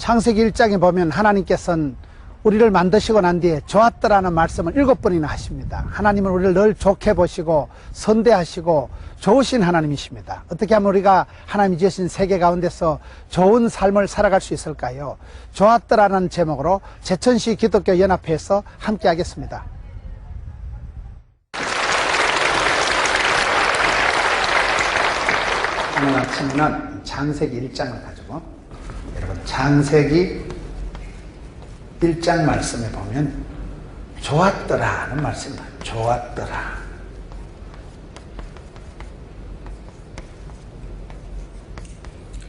창세기 1장에 보면 하나님께서는 우리를 만드시고 난 뒤에 좋았더라는 말씀을 7번이나 하십니다. 하나님은 우리를 늘 좋게 보시고 선대하시고 좋으신 하나님이십니다. 어떻게 하면 우리가 하나님이 주신 세계 가운데서 좋은 삶을 살아갈 수 있을까요? 좋았더라는 제목으로 제천시 기독교 연합회에서 함께 하겠습니다. 오늘 아침에는 창세기 1장을 가지고 여러분 창세기 1장 말씀에 보면 좋았더라는 말씀입니다. 좋았더라.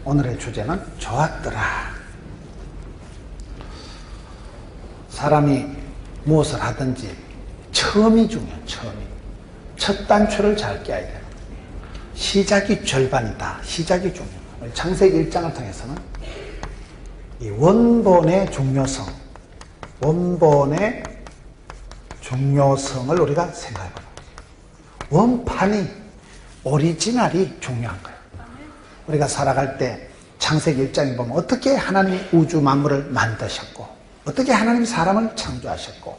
오늘의 주제는 좋았더라. 사람이 무엇을 하든지 처음이 중요해요. 처음이. 첫 단추를 잘 깨야 돼요. 시작이 절반이다. 시작이 중요해요. 창세기 1장을 통해서는 이 원본의 중요성, 원본의 중요성을 우리가 생각해보는 거예요. 원판이, 오리지널이 중요한 거예요. 우리가 살아갈 때 창세기 1장에 보면 어떻게 하나님이 우주 만물을 만드셨고 어떻게 하나님이 사람을 창조하셨고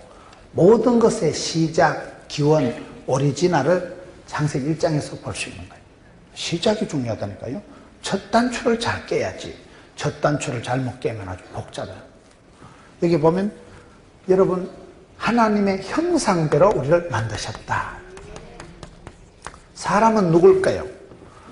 모든 것의 시작, 기원, 오리지널을 창세기 1장에서 볼 수 있는 거예요. 시작이 중요하다니까요. 첫 단추를 잘 깨야지. 첫 단추를 잘못 깨면 아주 복잡해요. 여기 보면 여러분 하나님의 형상대로 우리를 만드셨다. 사람은 누굴까요?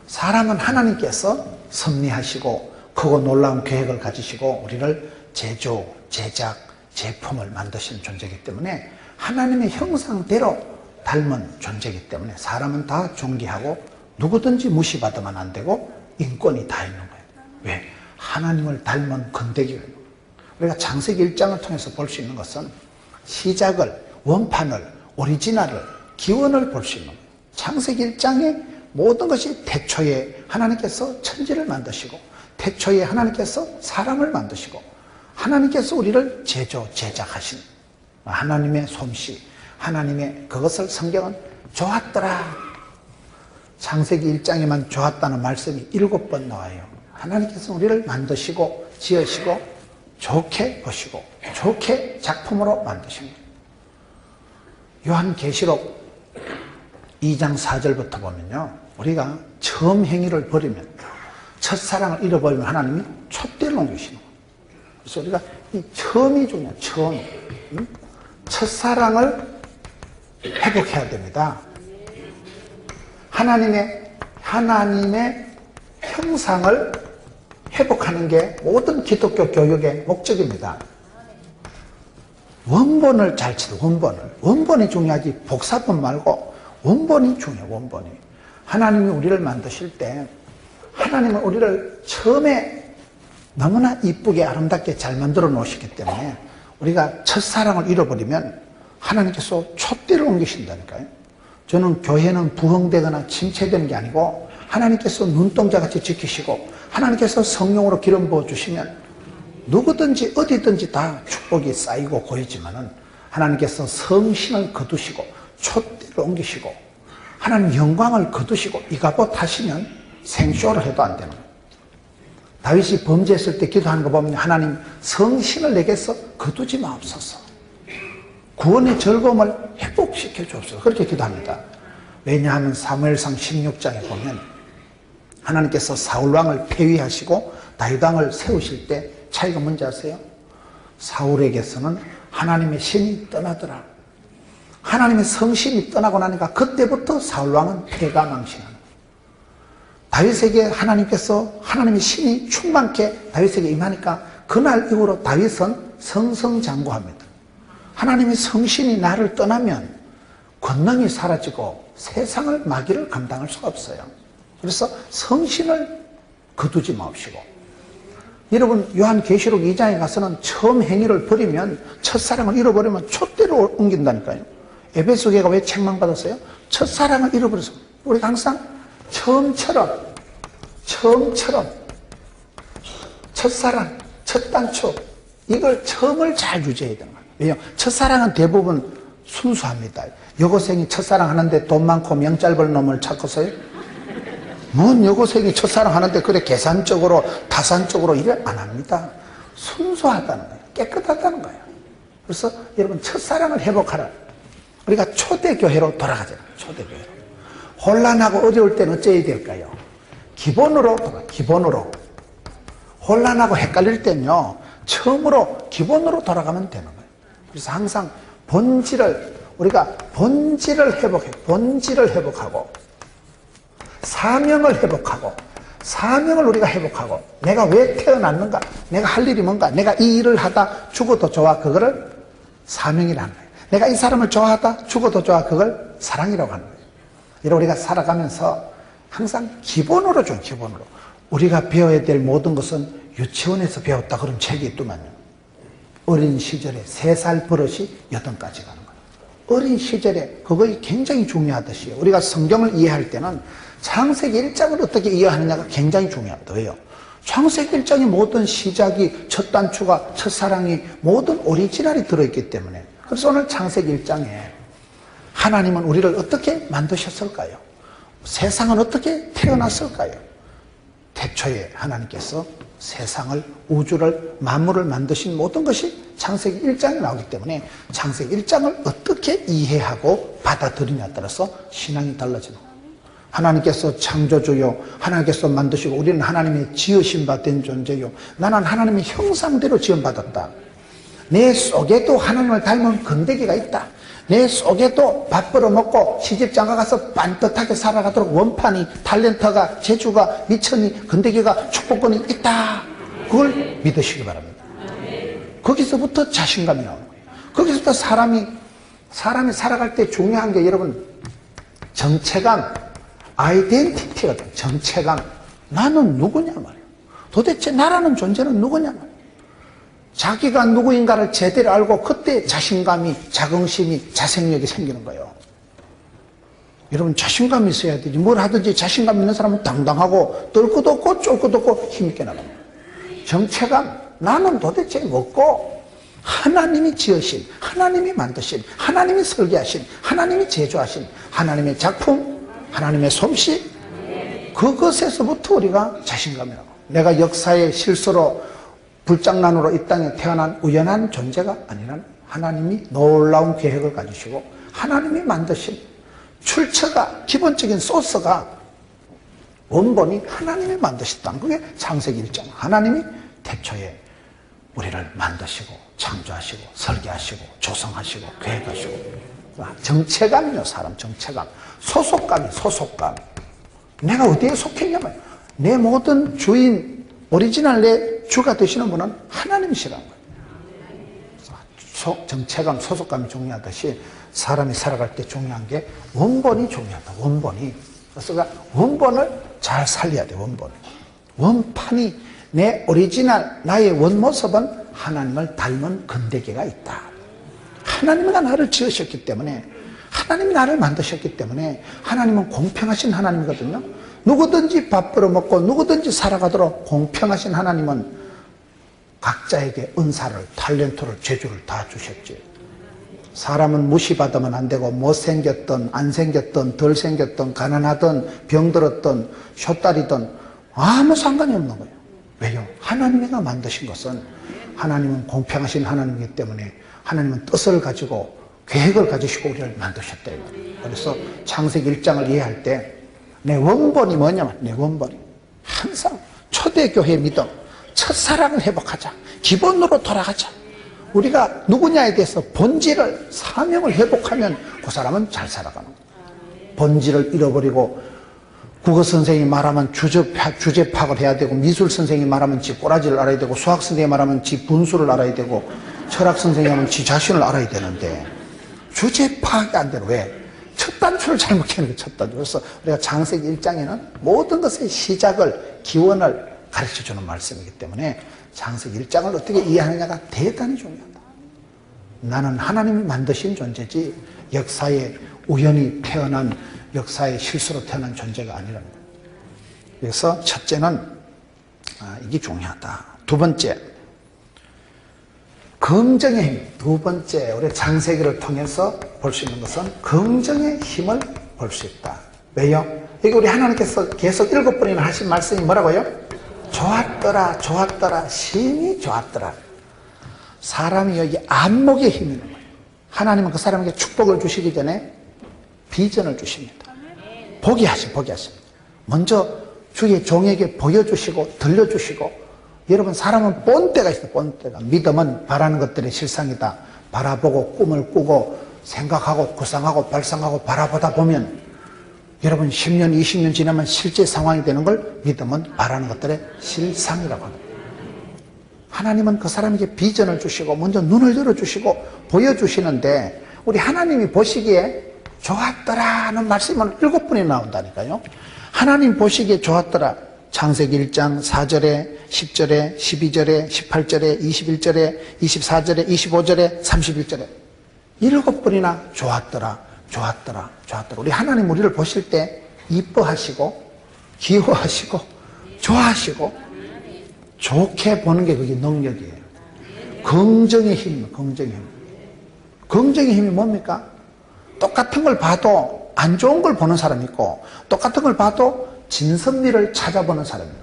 사람은 하나님께서 섭리하시고 크고 놀라운 계획을 가지시고 우리를 제조, 제작, 제품을 만드신 존재이기 때문에 하나님의 형상대로 닮은 존재이기 때문에 사람은 다 존귀하고 누구든지 무시받으면 안 되고 인권이 다 있는 거예요. 왜? 하나님을 닮은 건데기가 있는 거예요. 우리가 창세기 1장을 통해서 볼 수 있는 것은 시작을, 원판을, 오리지널을, 기원을 볼 수 있는 거예요. 창세기 1장에 모든 것이 태초에 하나님께서 천지를 만드시고 태초에 하나님께서 사람을 만드시고 하나님께서 우리를 제조, 제작하신 하나님의 솜씨, 하나님의 그것을 성경은 좋았더라. 창세기 1장에만 좋았다는 말씀이 7번 나와요. 하나님께서 우리를 만드시고 지으시고 좋게 보시고 좋게 작품으로 만드신 거예요. 요한계시록 2장 4절부터 보면요. 우리가 처음 행위를 버리면 첫사랑을 잃어버리면 하나님이 촛대를 옮기시는 거예요. 그래서 우리가 이 처음이 중요해요. 처음. 첫사랑을 회복해야 됩니다. 하나님의 형상을 회복하는 게 모든 기독교 교육의 목적입니다. 원본을 잘 치는 원본이 중요하지 복사본 말고 원본이 중요해요. 원본이. 하나님이 우리를 만드실 때 하나님은 우리를 처음에 너무나 이쁘게 아름답게 잘 만들어 놓으셨기 때문에 우리가 첫사랑을 잃어버리면 하나님께서 촛대를 옮기신다니까요. 저는 교회는 부흥되거나 침체되는 게 아니고 하나님께서 눈동자같이 지키시고 하나님께서 성령으로 기름 부어주시면 누구든지 어디든지 다 축복이 쌓이고 고이지만은 하나님께서 성신을 거두시고 촛대를 옮기시고 하나님 영광을 거두시고 이가봇 하시면 생쇼를 해도 안 되는 거예요. 다윗이 범죄했을 때 기도하는 거 보면 하나님 성신을 내게서 거두지 마옵소서. 구원의 즐거움을 회복시켜 주옵소서. 그렇게 기도합니다. 왜냐하면 사무엘상 16장에 보면 하나님께서 사울왕을 폐위하시고 다윗왕을 세우실 때 차이가 뭔지 아세요? 사울에게서는 하나님의 신이 떠나더라. 하나님의 성신이 떠나고 나니까 그때부터 사울왕은 패가망신하는 거예요. 다윗에게 하나님께서 하나님의 신이 충만케 다윗에게 임하니까 그날 이후로 다윗은 승승장구합니다. 하나님의 성신이 나를 떠나면 권능이 사라지고 세상을 마귀를 감당할 수가 없어요. 그래서 성신을 거두지 마옵시고 여러분 요한계시록 2장에 가서는 처음 행위를 버리면 첫사랑을 잃어버리면 촛대로 옮긴다니까요. 에베소교회가 왜 책망받았어요? 첫사랑을 잃어버려서 우리가 항상 처음처럼 첫사랑, 첫 단추 이걸 처음을 잘 유지해야 되는 거예요. 왜냐하면 첫사랑은 대부분 순수합니다. 여고생이 첫사랑 하는데 돈 많고 명 짧은 놈을 찾고서요? 뭔 여고생이 첫사랑 하는데 그래 계산적으로 타산적으로 일을 안 합니다. 순수하다는 거예요. 깨끗하다는 거예요. 그래서 여러분 첫사랑을 회복하라. 우리가 초대교회로 돌아가잖아요. 초대교회로. 혼란하고 어려울 때는 어째야 될까요? 기본으로. 혼란하고 헷갈릴 때는요, 처음으로 기본으로 돌아가면 되는 거예요. 그래서 항상 우리가 본질을 회복하고, 사명을 회복하고, 사명을 우리가 회복하고, 내가 왜 태어났는가, 내가 할 일이 뭔가, 내가 이 일을 하다 죽어도 좋아, 그거를 사명이라는 거예요. 내가 이 사람을 좋아하다 죽어도 좋아, 그걸 사랑이라고 하는 거예요. 여러분, 우리가 살아가면서 항상 기본으로 우리가 배워야 될 모든 것은 유치원에서 배웠다 그런 책이 있더만요. 어린 시절에 3살 버릇이 8까지 가는 거예요. 어린 시절에 그것이 굉장히 중요하듯이 우리가 성경을 이해할 때는 창세기 1장을 어떻게 이해하느냐가 굉장히 중요합니다. 왜요? 창세기 1장의 모든 시작이, 첫 단추가, 첫사랑이, 모든 오리지널이 들어있기 때문에. 그래서 오늘 창세기 1장에 하나님은 우리를 어떻게 만드셨을까요? 세상은 어떻게 태어났을까요? 태초에 하나님께서 세상을, 우주를, 만물을 만드신 모든 것이 창세기 1장에 나오기 때문에 창세기 1장을 어떻게 이해하고 받아들이냐에 따라서 신앙이 달라지는 거예요. 하나님께서 창조주요, 하나님께서 만드시고 우리는 하나님의 지으신 바 된 존재요, 나는 하나님의 형상대로 지음받았다. 내 속에도 하나님을 닮은 건더기가 있다. 내 속에도 밥 벌어먹고 시집장가 가서 반듯하게 살아가도록 원판이, 탤런트가, 재주가, 미천이, 건더기가, 축복권이 있다. 그걸 믿으시기 바랍니다. 거기서부터 자신감이 나오는 거예요. 거기서부터 사람이 살아갈 때 중요한 게 여러분, 정체감, 아이덴티티가 돼요. 정체감. 나는 누구냐 말이에요. 도대체 나라는 존재는 누구냐 말이에요. 자기가 누구인가를 제대로 알고 그때 자신감이, 자긍심이, 자생력이 생기는 거예요. 여러분, 자신감이 있어야 되지. 뭘 하든지 자신감 있는 사람은 당당하고 떨 것도 없고 쫄 것도 없고 힘있게 나갑니다. 정체감, 나는 도대체 뭐고, 하나님이 지으신, 하나님이 만드신, 하나님이 설계하신, 하나님이 제조하신 하나님의 작품, 하나님의 솜씨, 그것에서부터 우리가 자신감이 나고, 내가 역사의 실수로 불장난으로 이 땅에 태어난 우연한 존재가 아니라 하나님이 놀라운 계획을 가지시고 하나님이 만드신 출처가, 기본적인 소스가, 원본이 하나님이 만드셨다. 그게 창세기 1장. 하나님이 태초에 우리를 만드시고 창조하시고 설계하시고 조성하시고 계획하시고. 정체감이요, 사람 정체감. 소속감. 내가 어디에 속했냐면 내 모든 주인, 오리지널 내 주가 되시는 분은 하나님이시라는 거예요. 정체감, 소속감이 중요하듯이 사람이 살아갈 때 중요한 게 원본이 중요하다. 원본이. 그래서 원본을 잘 살려야 돼. 원판이, 내 오리지널, 나의 원모습은 하나님을 닮은 건더기가 있다. 하나님이 나를 지으셨기 때문에, 하나님이 나를 만드셨기 때문에, 하나님은 공평하신 하나님이거든요. 누구든지 밥 벌어먹고 누구든지 살아가도록 공평하신 하나님은 각자에게 은사를, 탤런트를, 재주를 다 주셨지. 사람은 무시받으면 안 되고, 못생겼든 안 생겼든 덜 생겼든 가난하든 병들었든 쇼다리든 아무 상관이 없는 거예요. 왜요? 하나님이가 만드신 것은, 하나님은 공평하신 하나님이기 때문에 하나님은 뜻을 가지고 계획을 가지시고 우리를 만드셨다. 그래서 창세기 1장을 이해할 때 내 원본이 뭐냐면, 내 원본이 항상 초대교회 믿음, 첫사랑을 회복하자. 기본으로 돌아가자. 우리가 누구냐에 대해서 본질을, 사명을 회복하면 그 사람은 잘 살아가는 거예요. 본질을 잃어버리고 국어 선생님이 말하면 주제 파악을 해야 되고, 미술 선생님이 말하면 지 꼬라지를 알아야 되고, 수학 선생님이 말하면 지 분수를 알아야 되고, 철학 선생님이 하면 지 자신을 알아야 되는데 주제 파악이 안 되는. 왜? 첫 단추를 잘못 켜는 거예요. 첫 단추. 그래서 우리가 창세기 1장에는 모든 것의 시작을, 기원을 가르쳐주는 말씀이기 때문에 창세기 1장을 어떻게 이해하느냐가 대단히 중요하다. 나는 하나님이 만드신 존재지 역사에 우연히 태어난, 역사의 실수로 태어난 존재가 아니라는 거예요. 그래서 첫째는 이게 중요하다. 두 번째, 긍정의 힘. 두 번째, 우리 창세기를 통해서 볼 수 있는 것은 긍정의 힘을 볼 수 있다. 왜요? 이게 우리 하나님께서 계속 7번이나 하신 말씀이 뭐라고요? 좋았더라, 좋았더라, 심히 좋았더라. 사람이 여기 안목에 힘이 있는 거예요. 하나님은 그 사람에게 축복을 주시기 전에 비전을 주십니다. 보게 하십니다. 먼저 주의 종에게 보여주시고 들려주시고, 여러분 사람은 본때가 있어요. 본때가. 믿음은 바라는 것들의 실상이다. 바라보고 꿈을 꾸고 생각하고 구상하고 발상하고 바라보다 보면 여러분 10년 20년 지나면 실제 상황이 되는 걸 믿음은 바라는 것들의 실상이라고 합니다. 하나님은 그 사람에게 비전을 주시고 먼저 눈을 열어주시고 보여주시는데, 우리 하나님이 보시기에 좋았더라는 말씀은 7번이 나온다니까요. 하나님 보시기에 좋았더라. 창세기 1장 4절에 10절에 12절에 18절에 21절에 24절에 25절에 31절에 7번이나 좋았더라, 좋았더라, 좋았더라. 우리 하나님 우리를 보실 때 이뻐하시고 귀여워하시고 좋아하시고 좋게 보는 게 그게 능력이에요. 긍정의 힘, 긍정의 힘. 긍정의 힘이 뭡니까? 똑같은 걸 봐도 안 좋은 걸 보는 사람이 있고, 똑같은 걸 봐도 진선미를 찾아보는 사람이 있는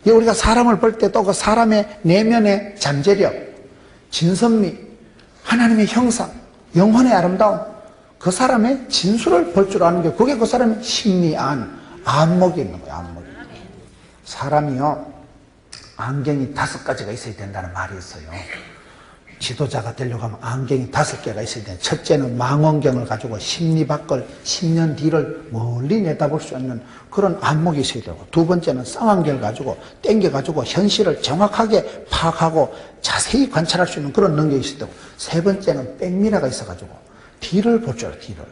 거예요. 우리가 사람을 볼 때도 그 사람의 내면의 잠재력, 진선미, 하나님의 형상, 영혼의 아름다움, 그 사람의 진수를 볼 줄 아는 게, 그게 그 사람의 심리안, 안목이 있는 거예요. 안목이. 사람이요, 안경이 5가지가 있어야 된다는 말이 있어요. 지도자가 되려고 하면 안경이 5개가 있어야 돼요. 첫째는 망원경을 가지고 심리 밖을 10년 뒤를 멀리 내다볼 수 있는 그런 안목이 있어야 되고, 두 번째는 쌍안경을 가지고 땡겨가지고 현실을 정확하게 파악하고 자세히 관찰할 수 있는 그런 능력이 있어야 되고, 세 번째는 백미러가 있어가지고 뒤를 볼 줄 알아요. 뒤를.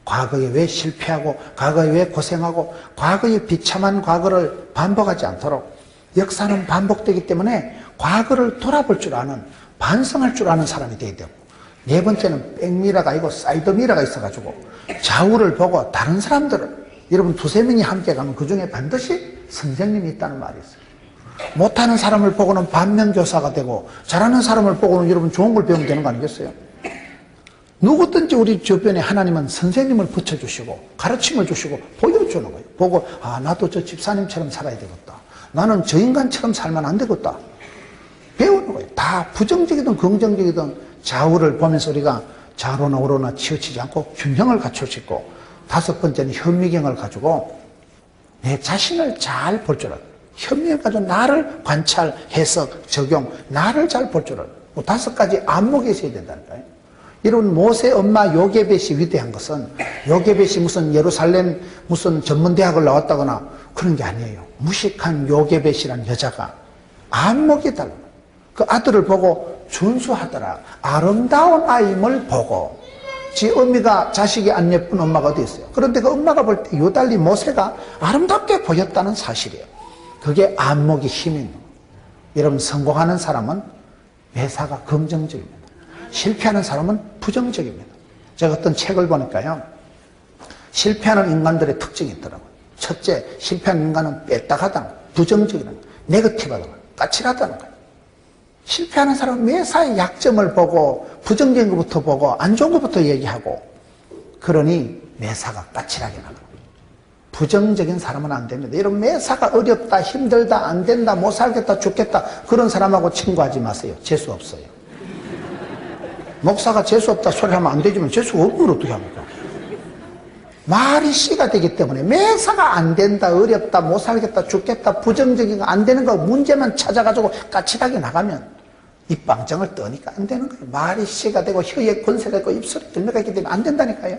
과거에 왜 실패하고 과거에 왜 고생하고 과거의 비참한 과거를 반복하지 않도록, 역사는 반복되기 때문에 과거를 돌아볼 줄 아는, 반성할 줄 아는 사람이 돼야 되고, 네 번째는 백미러가 아니고 사이드미러가 있어가지고 좌우를 보고 다른 사람들을, 여러분 2~3명이 함께 가면 그 중에 반드시 선생님이 있다는 말이 있어요. 못하는 사람을 보고는 반면교사가 되고, 잘하는 사람을 보고는 여러분 좋은 걸 배우면 되는 거 아니겠어요? 누구든지 우리 주변에 하나님은 선생님을 붙여주시고 가르침을 주시고 보여주는 거예요. 보고, 아, 나도 저 집사님처럼 살아야 되겠다. 나는 저 인간처럼 살면 안 되겠다. 배우는 거예요. 다 부정적이든 긍정적이든 좌우를 보면서 우리가 좌로나 우로나 치우치지 않고 균형을 갖출 수 있고, 5번째는 현미경을 가지고 내 자신을 잘 볼 줄 알아요. 현미경을 가지고 나를 관찰, 해석, 적용, 나를 잘 볼 줄 알아요. 5가지 안목이 있어야 된다니까요. 여러분, 모세 엄마 요게벳이 위대한 것은, 요게벳이 무슨 예루살렘 무슨 전문대학을 나왔다거나 그런 게 아니에요. 무식한 요게벳이라는 여자가 안목이 달라요. 그 아들을 보고 준수하더라. 아름다운 아임을 보고, 지 어미가 자식이 안 예쁜 엄마가 어디 있어요? 그런데 그 엄마가 볼 때 유달리 모세가 아름답게 보였다는 사실이에요. 그게 안목이 힘이 있는 거예요. 여러분, 성공하는 사람은 매사가 긍정적입니다. 실패하는 사람은 부정적입니다. 제가 어떤 책을 보니까요, 실패하는 인간들의 특징이 있더라고요. 첫째, 실패하는 인간은 뺐딱하다는 거예요. 부정적이라는 거예요. 네거티브하다는 거예요. 까칠하다는 거예요. 실패하는 사람은 매사의 약점을 보고 부정적인 것부터 보고 안 좋은 것부터 얘기하고, 그러니 매사가 까칠하게 나가요. 부정적인 사람은 안 됩니다. 여러분, 매사가 어렵다, 힘들다, 안 된다, 못 살겠다, 죽겠다, 그런 사람하고 친구하지 마세요. 재수 없어요. 목사가 재수 없다 소리 하면 안 되지만 재수가 없으면 어떻게 합니까? 말이 씨가 되기 때문에 매사가 안 된다, 어렵다, 못 살겠다, 죽겠다, 부정적인 거 안 되는 거 문제만 찾아가지고 까칠하게 나가면 입방정을 떠니까 안 되는 거예요. 말이 씨가 되고 혀에 권세가 있고 입술에 열매가 있기 때문에 안 된다니까요.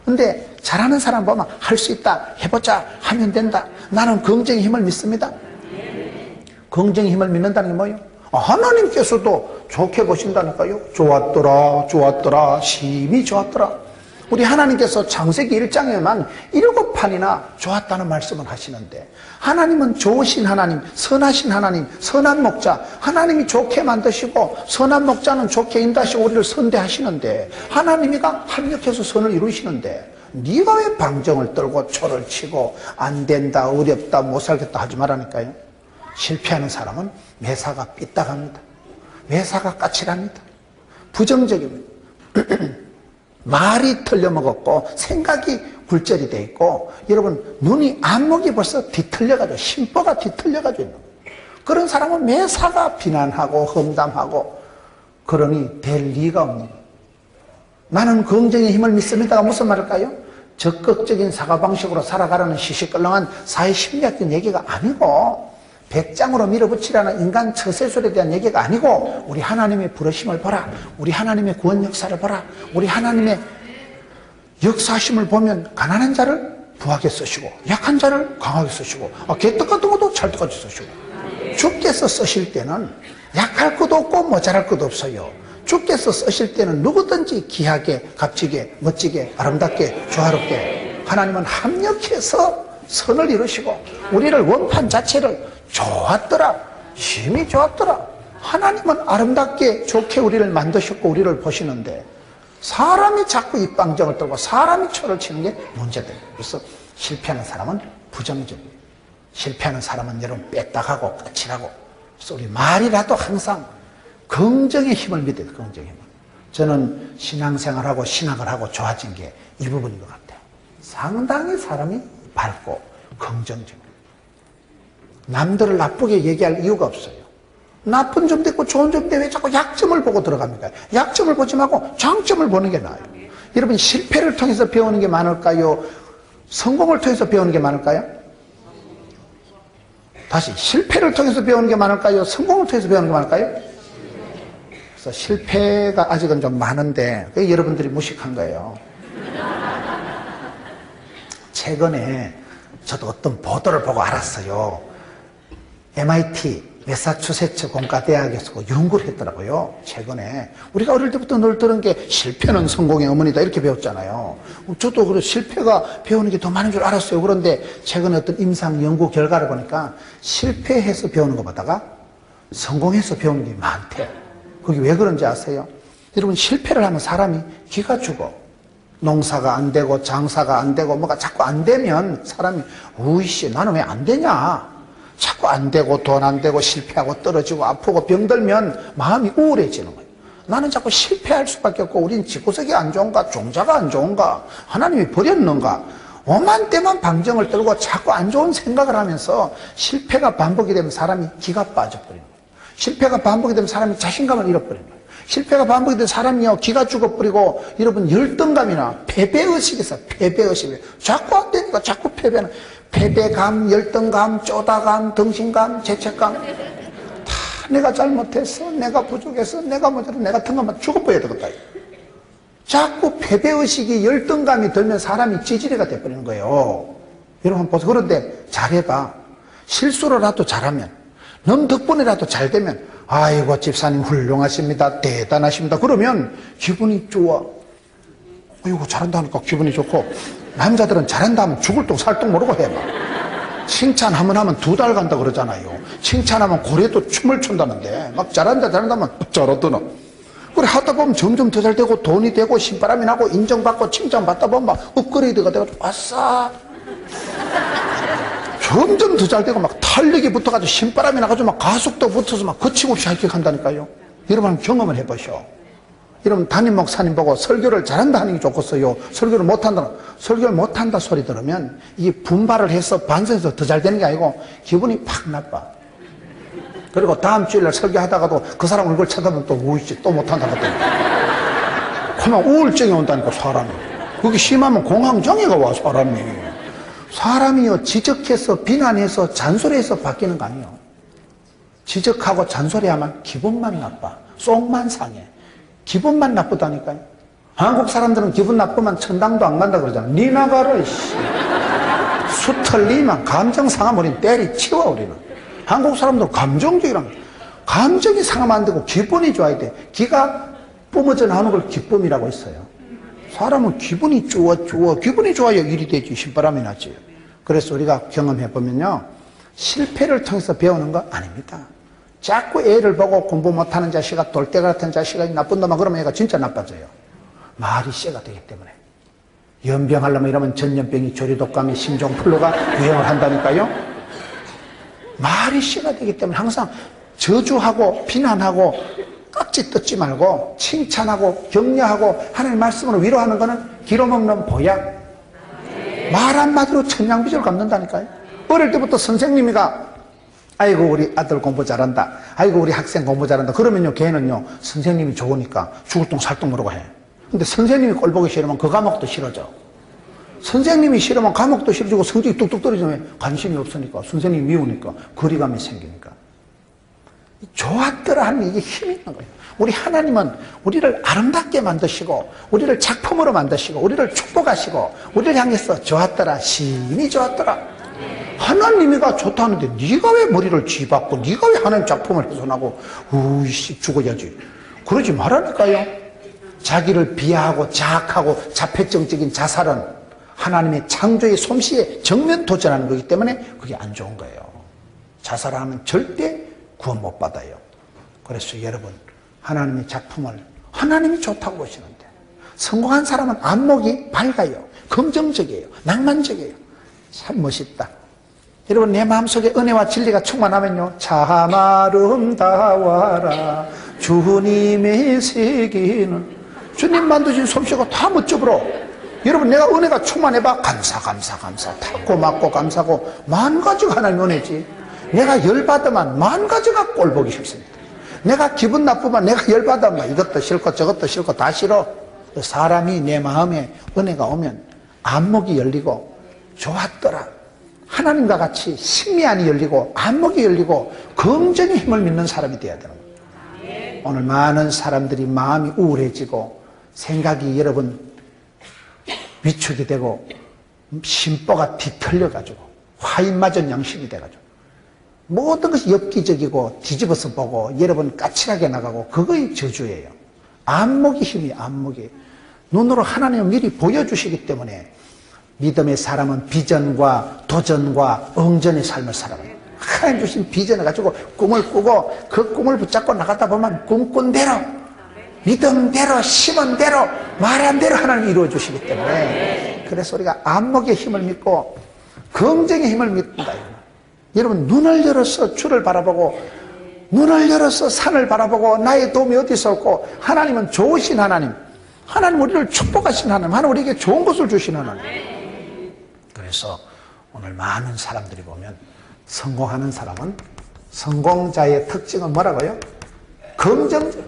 근데 잘하는 사람 보면 할 수 있다, 해보자, 하면 된다. 나는 긍정의 힘을 믿습니다. 긍정의 힘을 믿는다는 게 뭐예요? 하나님께서도 좋게 보신다니까요. 좋았더라, 좋았더라, 심히 좋았더라. 우리 하나님께서 창세기 1장에만 7판이나 좋았다는 말씀을 하시는데, 하나님은 좋으신 하나님, 선하신 하나님, 선한 목자, 하나님이 좋게 만드시고 선한 목자는 좋게 인도하시고 우리를 선대하시는데, 하나님이가 합력해서 선을 이루시는데 네가 왜 방정을 떨고 초를 치고 안 된다, 어렵다, 못 살겠다 하지 말라니까요. 실패하는 사람은 매사가 삐딱합니다. 매사가 까칠합니다. 부정적입니다. 말이 틀려먹었고 생각이 굴절이 돼 있고, 여러분 눈이 안목이 벌써 뒤틀려가지고 심보가 뒤틀려가지고 있는 거예요. 그런 사람은 매사가 비난하고 험담하고 그러니 될 리가 없는 거예요. 나는 긍정의 힘을 믿습니다가 무슨 말일까요? 적극적인 사고방식으로 살아가라는 시시껄렁한 사회심리학적인 얘기가 아니고 백장으로 밀어붙이라는 인간 처세술에 대한 얘기가 아니고 우리 하나님의 부르심을 보라. 우리 하나님의 구원 역사를 보라. 우리 하나님의 역사심을 보면 가난한 자를 부하게 쓰시고 약한 자를 강하게 쓰시고 개떡 같은 것도 찰떡같이 쓰시고 주께서 쓰실 때는 약할 것도 없고 모자랄 것도 없어요. 주께서 쓰실 때는 누구든지 귀하게 값지게 멋지게 아름답게 조화롭게 하나님은 합력해서 선을 이루시고 우리를 원판 자체를 좋았더라 힘이 좋았더라 하나님은 아름답게 좋게 우리를 만드셨고 우리를 보시는데 사람이 자꾸 입방정을 떨고 사람이 초를 치는 게 문제돼요. 그래서 실패하는 사람은 부정적이에요. 실패하는 사람은 여러분 뺐다가고 까칠하고 그래서 우리 말이라도 항상 긍정의 힘을 믿어야 돼요. 긍정의 힘을. 저는 신앙생활하고 신학을 하고 좋아진 게 이 부분인 것 같아요. 상당히 사람이 밝고 긍정적이에요. 남들을 나쁘게 얘기할 이유가 없어요. 나쁜 점도 있고 좋은 점도 있는데 왜 자꾸 약점을 보고 들어갑니까? 약점을 보지 말고 장점을 보는 게 나아요. 여러분 실패를 통해서 배우는 게 많을까요? 성공을 통해서 배우는 게 많을까요? 다시 실패를 통해서 배우는 게 많을까요? 성공을 통해서 배우는 게 많을까요? 그래서 실패가 아직은 좀 많은데 그게 여러분들이 무식한 거예요. 최근에 저도 어떤 보도를 보고 알았어요. MIT 매사추세츠 공과대학에서 연구를 했더라고요. 최근에 우리가 어릴 때부터 늘 들은 게 실패는 성공의 어머니다 이렇게 배웠잖아요. 저도 그래 실패가 배우는 게 더 많은 줄 알았어요. 그런데 최근에 어떤 임상 연구 결과를 보니까 실패해서 배우는 것보다가 성공해서 배우는 게 많대. 그게 왜 그런지 아세요? 여러분 실패를 하면 사람이 기가 죽어. 농사가 안 되고 장사가 안 되고 뭐가 자꾸 안 되면 사람이 우이씨 나는 왜 안 되냐? 자꾸 안 되고 돈 안 되고 실패하고 떨어지고 아프고 병들면 마음이 우울해지는 거예요. 나는 자꾸 실패할 수밖에 없고 우린 집구석이 안 좋은가 종자가 안 좋은가 하나님이 버렸는가 오만 때만 방정을 떨고 자꾸 안 좋은 생각을 하면서 실패가 반복이 되면 사람이 기가 빠져버리는 거예요. 실패가 반복이 되면 사람이 자신감을 잃어버리는 거예요. 실패가 반복이 되면 사람이요 기가 죽어버리고 여러분 열등감이나 패배의식이 있어요. 패배의식이 자꾸 안 되니까 자꾸 패배는 패배감, 열등감, 쪼다감, 등신감, 죄책감 다 내가 잘못했어, 내가 부족해서, 내가 모자라, 내가 등감만 죽어버려야 되겠다. 자꾸 패배의식이 열등감이 들면 사람이 찌질이가 돼버리는 거예요. 여러분 보세요. 그런데 잘해봐. 실수로라도 잘하면 넌 덕분에라도 잘 되면 아이고 집사님 훌륭하십니다, 대단하십니다 그러면 기분이 좋아. 아이고 잘한다 하니까 기분이 좋고 남자들은 잘한다 하면 죽을 똥 살 똥 모르고 해봐. 칭찬하면 하면 2달 간다 그러잖아요. 칭찬하면 고래도 춤을 춘다는데 막 잘한다 하면 잘하더나. 그래 하다 보면 점점 더 잘 되고 돈이 되고 신바람이 나고 인정받고 칭찬받다 보면 막 업그레이드가 돼가지고 아싸 점점 더 잘 되고 막 탄력이 붙어가지고 신바람이 나가지고 막 가속도 붙어서 막 거침없이 합격한다니까요. 여러분 한번 경험을 해보셔. 여러분 담임 목사님 보고 설교를 잘한다 하는 게 좋겠어요. 설교를 못한다. 설교를 못한다 소리 들으면 이게 분발을 해서 반성해서 더 잘 되는 게 아니고 기분이 팍 나빠. 그리고 다음 주일날 설교하다가도 그 사람 얼굴 쳐다보면 또 우울증 또 못한다 그랬더니 그만 우울증이 온다니까 사람이. 그게 심하면 공황장애가 와 사람이. 사람이요 지적해서 비난해서 잔소리해서 바뀌는 거 아니에요. 지적하고 잔소리하면 기분만 나빠. 속만 상해. 기분만 나쁘다니까요. 한국 사람들은 기분 나쁘면 천당도 안 간다 그러잖아. 니 나가라 씨. 수틀리만 감정 상하면 우린 때리치워 우리는. 한국 사람들은 감정적이란 감정이 상하면 안 되고 기분이 좋아야 돼. 기가 뿜어져 나오는 걸 기쁨이라고 했어요. 사람은 기분이 좋아 기분이 좋아야 일이 되지 신바람이 나지. 그래서 우리가 경험해보면요 실패를 통해서 배우는 거 아닙니다. 자꾸 애를 보고 공부 못하는 자식아 돌대 같은 자식아 나쁜 놈아 그러면 애가 진짜 나빠져요. 말이 쇠가 되기 때문에. 연병하려면 이러면 전염병이 조류독감이 심종플루가 유행을 한다니까요. 말이 쇠가 되기 때문에 항상 저주하고 비난하고 깍지 뜯지 말고 칭찬하고 격려하고 하나님의 말씀으로 위로하는 거는 기름 없는 보약. 말 한마디로 천냥빚을 갚는다니까요. 어릴 때부터 선생님이가 아이고 우리 아들 공부 잘한다. 아이고 우리 학생 공부 잘한다. 그러면요 걔는요 선생님이 좋으니까 죽을 똥 살 똥 모르고 해. 근데 선생님이 꼴 보기 싫으면 그 과목도 싫어져. 선생님이 싫으면 과목도 싫어지고 성적이 뚝뚝 떨어지면 관심이 없으니까 선생님이 미우니까 거리감이 생기니까. 좋았더라 하는 이게 힘이 있는 거예요. 우리 하나님은 우리를 아름답게 만드시고 우리를 작품으로 만드시고 우리를 축복하시고 우리를 향해서 좋았더라 심히 좋았더라. 하나님이가 좋다는데 네가 왜 머리를 쥐박고 네가 왜 하나님 작품을 훼손하고 우이씨 죽어야지 그러지 말라니까요. 자기를 비하하고 자학하고 자폐증적인 자살은 하나님의 창조의 솜씨에 정면 도전하는 거기 때문에 그게 안 좋은 거예요. 자살하면 절대 구원 못 받아요. 그래서 여러분 하나님의 작품을 하나님이 좋다고 보시는데 성공한 사람은 안목이 밝아요. 긍정적이에요. 낭만적이에요. 참 멋있다. 여러분 내 마음속에 은혜와 진리가 충만하면요 참 아름다워라 주님의 세계는 주님 만드신 솜씨가 다 멋져버려. 여러분 내가 은혜가 충만해봐 감사 다 고맙고 감사고 만 가지가 하나님 은혜지. 내가 열받으면 만 가지가 꼴보기 싫습니다. 내가 기분 나쁘면 내가 열받으면 이것도 싫고 저것도 싫고 다 싫어. 사람이 내 마음에 은혜가 오면 안목이 열리고 좋았더라 하나님과 같이 심미안이 열리고 안목이 열리고 긍정의 힘을 믿는 사람이 되어야 되는 거예요. 오늘 많은 사람들이 마음이 우울해지고 생각이 여러분 위축이 되고 심보가 뒤틀려가지고 화인맞은 양심이 돼가지고 모든 것이 엽기적이고 뒤집어서 보고 여러분 까칠하게 나가고 그거의 저주예요. 안목의 힘이 안목이 눈으로 하나님을 미리 보여주시기 때문에 믿음의 사람은 비전과 도전과 응전의 삶을 살아가요. 하나님 주신 비전을 가지고 꿈을 꾸고 그 꿈을 붙잡고 나가다 보면 꿈꾼 대로 믿음대로 심은 대로 말한 대로 하나님이 이루어 주시기 때문에 그래서 우리가 안목의 힘을 믿고 긍정의 힘을 믿는다. 여러분 눈을 열어서 주를 바라보고 눈을 열어서 산을 바라보고 나의 도움이 어디서 올고 하나님은 좋으신 하나님 하나님 우리를 축복하신 하나님 하나님 우리에게 좋은 것을 주신 하나님. 그래서 오늘 많은 사람들이 보면 성공하는 사람은 성공자의 특징은 뭐라고요?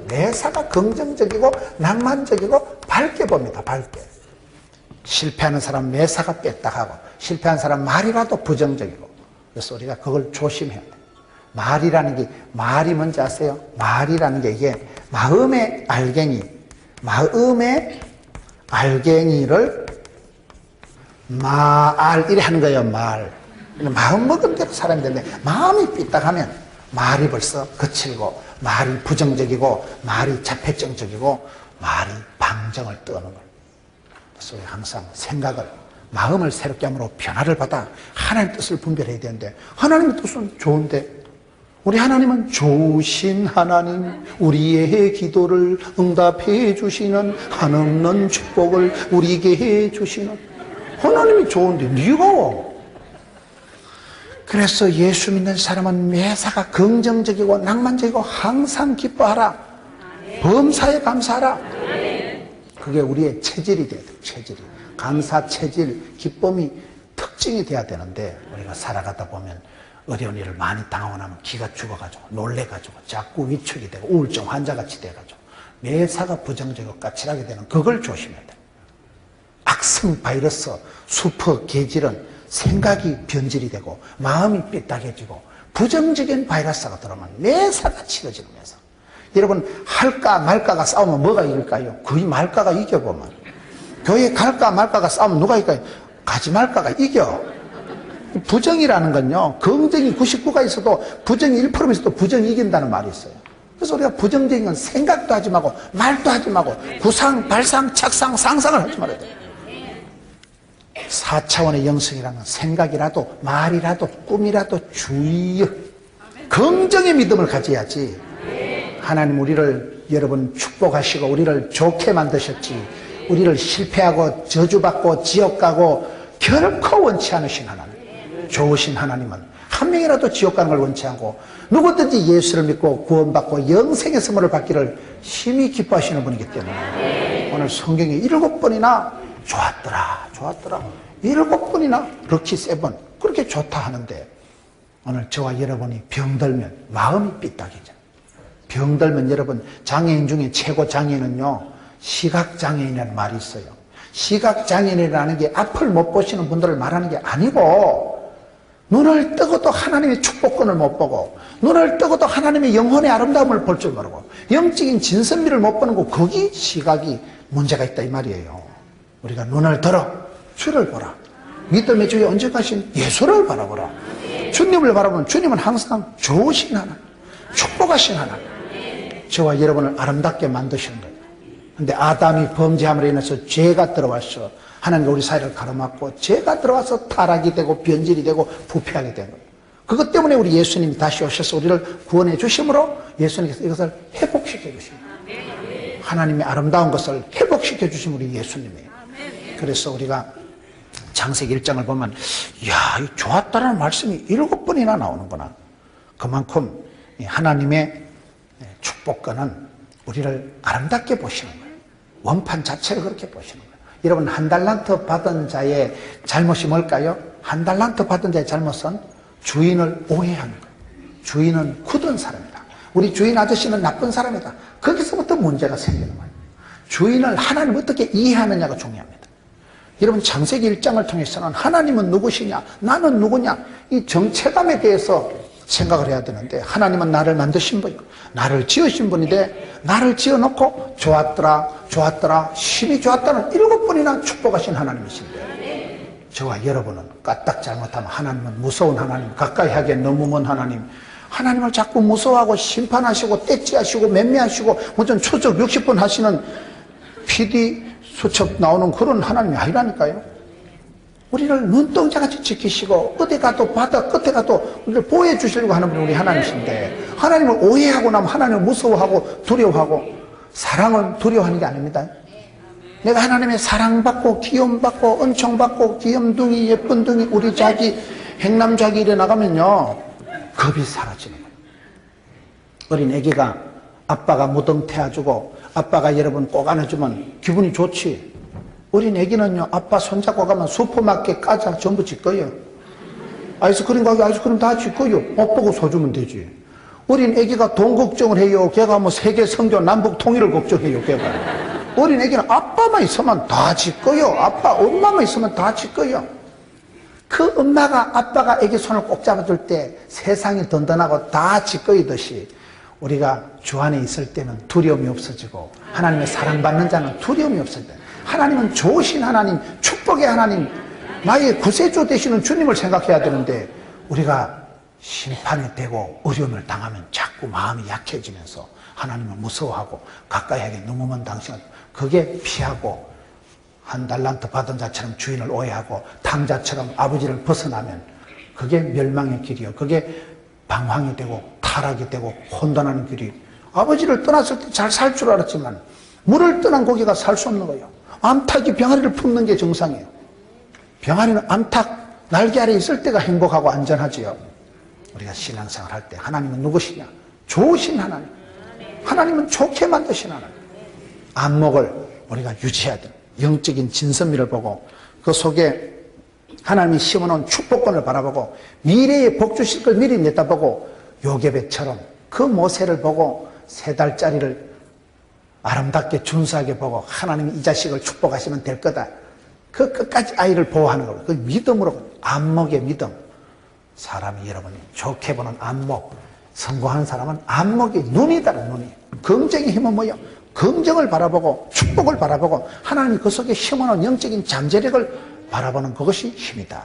매사가 긍정적이고 낭만적이고 밝게 봅니다. 밝게. 실패하는 사람 매사가 뺐다하고 실패한 사람 말이라도 부정적이고 그래서 우리가 그걸 조심해야 돼요. 말이라는 게 말이 뭔지 아세요? 말이라는 게 이게 마음의 알갱이를 말 이래 하는 거예요. 말 마음 먹은 대로 사람이 되는데 마음이 삐딱하면 말이 벌써 거칠고 말이 부정적이고 말이 자폐증적이고 말이 방정을 떠는 거예요. 그래서 우리 항상 생각을 마음을 새롭게 함으로 변화를 받아 하나님의 뜻을 분별해야 되는데 하나님의 뜻은 좋은데 우리 하나님은 좋으신 하나님 우리의 기도를 응답해 주시는 한없는 축복을 우리에게 해 주시는 하나님이 좋은데 네가 그래서 예수 믿는 사람은 매사가 긍정적이고 낭만적이고 항상 기뻐하라. 범사에 감사하라. 그게 우리의 체질이 돼야 돼요. 체질이. 감사, 체질, 기쁨이 특징이 돼야 되는데 우리가 살아가다 보면 어려운 일을 많이 당하고 나면 기가 죽어가지고 놀래가지고 자꾸 위축이 되고 우울증 환자같이 돼가지고 매사가 부정적이고 까칠하게 되는 그걸 조심해야 돼요. 악성 바이러스, 슈퍼 계질은 생각이 변질이 되고 마음이 삐딱해지고 부정적인 바이러스가 들어오면 매사가 치러지는 매사. 여러분 할까 말까가 싸우면 뭐가 이길까요? 거의 말까가 이겨보면. 교회 갈까 말까가 싸우면 누가 이길까요? 가지 말까가 이겨. 부정이라는 건요 긍정이 99가 있어도 부정이 1%면 있어도 부정이 이긴다는 말이 있어요. 그래서 우리가 부정적인 건 생각도 하지 말고 말도 하지 말고 구상, 발상, 착상, 상상을 하지 말아야 돼요. 4차원의 영성이라는 생각이라도 말이라도 꿈이라도 주의 긍정의 믿음을 가져야지. 하나님 우리를 여러분 축복하시고 우리를 좋게 만드셨지 우리를 실패하고 저주받고 지옥 가고 결코 원치 않으신 하나님. 좋으신 하나님은 한 명이라도 지옥 가는 걸 원치 않고 누구든지 예수를 믿고 구원받고 영생의 선물을 받기를 심히 기뻐하시는 분이기 때문에 오늘 성경에 7번이나 좋았더라 7번이나 럭키 7 그렇게 좋다 하는데 오늘 저와 여러분이 병들면 마음이 삐딱이죠. 병들면 여러분, 장애인 중에 최고 장애인은요, 시각장애인이라는 말이 있어요. 시각장애인이라는 게 앞을 못 보시는 분들을 말하는 게 아니고, 눈을 뜨고도 하나님의 축복권을 못 보고, 눈을 뜨고도 하나님의 영혼의 아름다움을 볼 줄 모르고, 영적인 진선미를 못 보는 거, 거기 시각이 문제가 있다 이 말이에요. 우리가 눈을 들어 주를 보라. 믿음의 주에 언제까지 예수를 바라보라. 주님을 바라보면 주님은 항상 좋으신 하나님, 축복하신 하나님, 저와 여러분을 아름답게 만드시는 거예요. 근데 아담이 범죄함으로 인해서 죄가 들어와서 하나님과 우리 사이를 가로막고 죄가 들어와서 타락이 되고 변질이 되고 부패하게 된 거예요. 그것 때문에 우리 예수님이 다시 오셔서 우리를 구원해 주심으로 예수님께서 이것을 회복시켜 주십니다. 하나님의 아름다운 것을 회복시켜 주신 우리 예수님이에요. 그래서 우리가 창세기 1장을 보면 이야, 좋았다라는 말씀이 7번이나 나오는구나. 그만큼 하나님의 축복권은 우리를 아름답게 보시는 거예요. 원판 자체를 그렇게 보시는 거예요. 여러분, 한 달란트 받은 자의 잘못이 뭘까요? 한 달란트 받은 자의 잘못은 주인을 오해하는 거예요. 주인은 굳은 사람이다. 우리 주인 아저씨는 나쁜 사람이다. 거기서부터 문제가 생기는 거예요. 주인을 하나님 어떻게 이해하느냐가 중요합니다. 여러분, 창세기 1장을 통해서는 하나님은 누구시냐, 나는 누구냐, 이 정체감에 대해서 생각을 해야 되는데, 하나님은 나를 만드신 분이고 나를 지으신 분인데, 나를 지어놓고 좋았더라 좋았더라 심히 좋았다는 7번이나 축복하신 하나님이신데, 저와 여러분은 까딱 잘못하면 하나님은 무서운 하나님, 가까이 하기에 너무 먼 하나님, 하나님을 자꾸 무서워하고 심판하시고 떼찌하시고 맴매하시고 무슨 추적 60번 하시는 PD 수첩 나오는 그런 하나님이 아니라니까요. 우리를 눈동자같이 지키시고 어디 가도 바다 끝에 가도 우리를 보호해 주시려고 하는 분이 우리 하나님이신데, 하나님을 오해하고 나면 하나님을 무서워하고 두려워하고, 사랑은 두려워하는 게 아닙니다. 내가 하나님의 사랑받고 귀여움받고 은총받고 귀염둥이 예쁜둥이 우리 자기 행남자기 일에 나가면요, 겁이 사라지는 거예요. 어린 애기가 아빠가 무덤 태워주고 아빠가 여러분 꼭 안아주면 기분이 좋지. 어린 애기는요, 아빠 손잡고 가면 슈퍼마켓 과자 전부 짓거요. 아이스크림 가게 아이스크림 다 짓거요. 옷 보고 사주면 되지. 어린 애기가 돈 걱정을 해요. 걔가 뭐 세계 선교 남북 통일을 걱정해요. 걔가. 어린 애기는 아빠만 있으면 다 짓거요. 아빠 엄마만 있으면 다 짓거요. 그 엄마가 아빠가 애기 손을 꼭 잡아줄 때 세상이 든든하고 다 짓거이듯이, 우리가 주 안에 있을 때는 두려움이 없어지고, 하나님의 사랑받는 자는 두려움이 없어져요. 하나님은 좋으신 하나님, 축복의 하나님, 나의 구세주 되시는 주님을 생각해야 되는데, 우리가 심판이 되고 어려움을 당하면 자꾸 마음이 약해지면서 하나님을 무서워하고 가까이 하기 너무 먼 당신을, 그게 피하고 한 달란트 받은 자처럼 주인을 오해하고 탕자처럼 아버지를 벗어나면 그게 멸망의 길이요. 그게 방황이 되고 타락이 되고 혼돈하는 길이. 아버지를 떠났을 때 잘 살 줄 알았지만 물을 떠난 고기가 살 수 없는 거예요. 암탉이 병아리를 품는 게 정상이에요. 병아리는 암탉 날개 아래 있을 때가 행복하고 안전하지요. 우리가 신앙생활 할 때 하나님은 누구시냐? 좋으신 하나님. 하나님은 좋게 만드신 하나님. 안목을 우리가 유지해야 돼요. 영적인 진선미를 보고 그 속에 하나님이 심어놓은 축복권을 바라보고 미래의 복 주실 걸 미리 내다보고, 요게벳처럼 그 모세를 보고 3달짜리를 아름답게 준수하게 보고 하나님이 이 자식을 축복하시면 될 거다. 그 끝까지 아이를 보호하는 거예요. 그 믿음으로, 안목의 믿음. 사람이 여러분이 좋게 보는 안목, 성공하는 사람은 안목이 눈이 다른 눈이. 긍정의 힘은 뭐예요? 긍정을 바라보고 축복을 바라보고 하나님이 그 속에 심어놓은 영적인 잠재력을 바라보는 그것이 힘이다.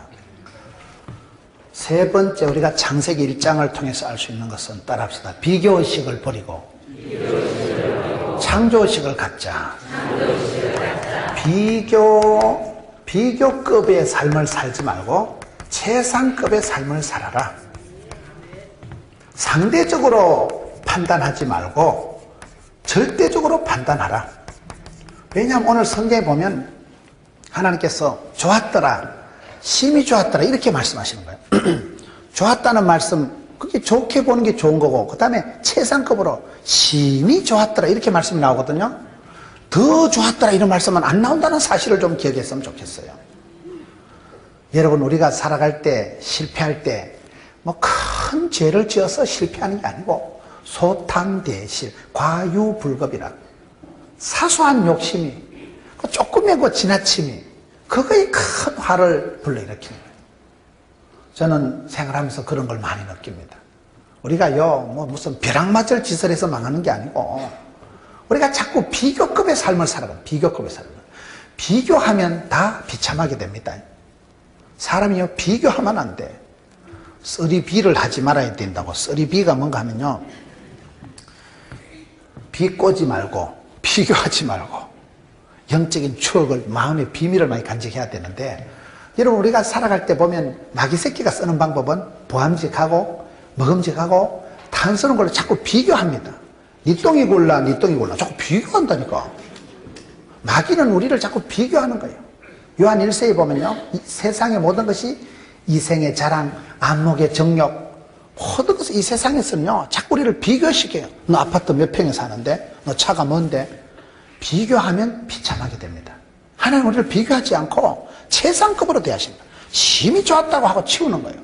세 번째, 우리가 창세기 1장을 통해서 알 수 있는 것은, 따라합시다. 비교의식을 버리고 창조의식을 갖자. 비교급의 삶을 살지 말고 최상급의 삶을 살아라. 상대적으로 판단하지 말고 절대적으로 판단하라. 왜냐하면 오늘 성경에 보면 하나님께서 좋았더라, 심히 좋았더라 이렇게 말씀하시는 거예요. 좋았다는 말씀, 그게 좋게 보는 게 좋은 거고, 그 다음에 최상급으로 심히 좋았더라 이렇게 말씀이 나오거든요. 더 좋았더라 이런 말씀은 안 나온다는 사실을 좀 기억했으면 좋겠어요. 여러분, 우리가 살아갈 때, 실패할 때 뭐 큰 죄를 지어서 실패하는 게 아니고 소탐대실, 과유불급이라 사소한 욕심이 조금의 그 지나침이 그거에 큰 화를 불러일으키는 거예요. 저는 생활하면서 그런 걸 많이 느낍니다. 우리가요 뭐 무슨 벼락맞을 짓을 해서 망하는 게 아니고 우리가 자꾸 비교급의 삶을 살아가요. 비교급의 삶을. 비교하면 다 비참하게 됩니다. 사람이요 비교하면 안 돼. 쓰리비를 하지 말아야 된다고. 쓰리비가 뭔가 하면요 비꼬지 말고 비교하지 말고 영적인 추억을 마음의 비밀을 많이 간직해야 되는데 여러분 우리가 살아갈 때 보면 마귀 새끼가 쓰는 방법은 보암직하고 먹음직하고 탐스러운 걸로 자꾸 비교합니다. 니 똥이 골라 니 똥이 골라 자꾸 비교한다니까. 마귀는 우리를 자꾸 비교하는 거예요. 요한 1세에 보면요 이 세상의 모든 것이 이생의 자랑, 안목의 정욕 모든 것을 이 세상에서는요 자꾸 우리를 비교시켜요. 너 아파트 몇 평에 사는데 너 차가 뭔데 비교하면 비참하게 됩니다. 하나님 우리를 비교하지 않고 최상급으로 대하십니다. 심히 좋았다고 하고 치우는 거예요.